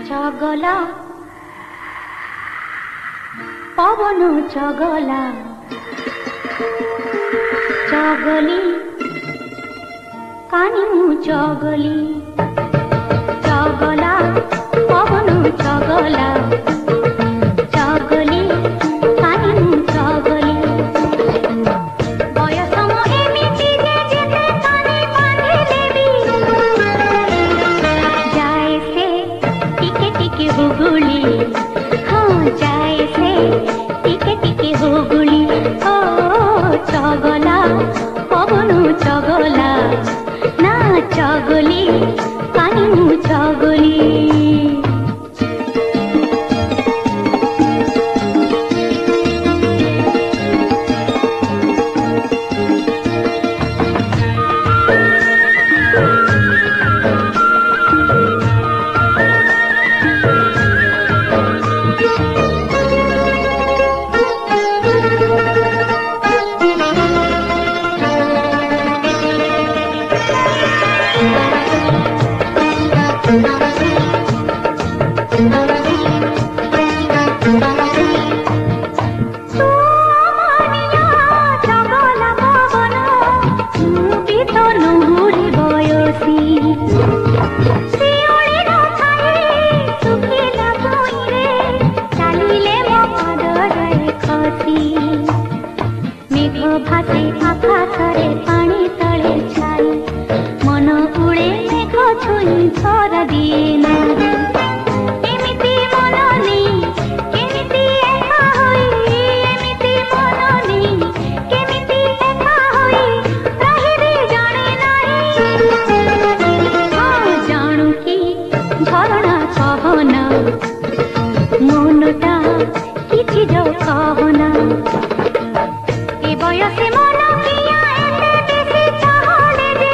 चगला पवन चगला चगली कानी चगली चगला पवन चगला चगली कानी चगली हुगुली हाँ जाए से टिके टिके हुगुली ओ चगला पवन चगला ना चगली कानी चगली भासे आकाशरे पानी तले छाई मन उड़े मेघ छुई थर दिए ना एमिति मन नहीं केमिति एका होई एमिति मन नहीं केमिति एका होई रहिबे जाने नहीं हाँ जानू की झरणा कहना मनटा किछि जो कहना बयसे मन किया एते बेसी चाहले जे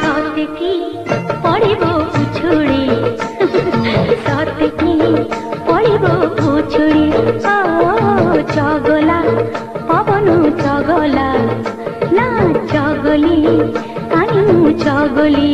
सत्य की पड़िबो उछुड़ी सत्य की पड़िबो उछुड़ी ओ चगला पवन चगला ना चगली कानी चगली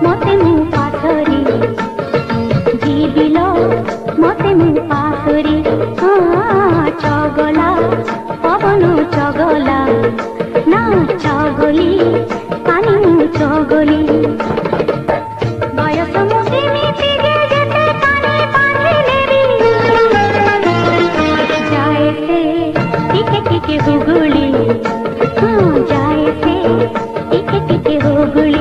मते मु पाथरी जीबिल मते मु पासुरी चगला पवन चगला ना चगली पानी मु चगली बयस मु केमिति जे जेते काने बांधिलेबी जाए से टिके टिके हुगुली जाए से टिके टिके हुगुली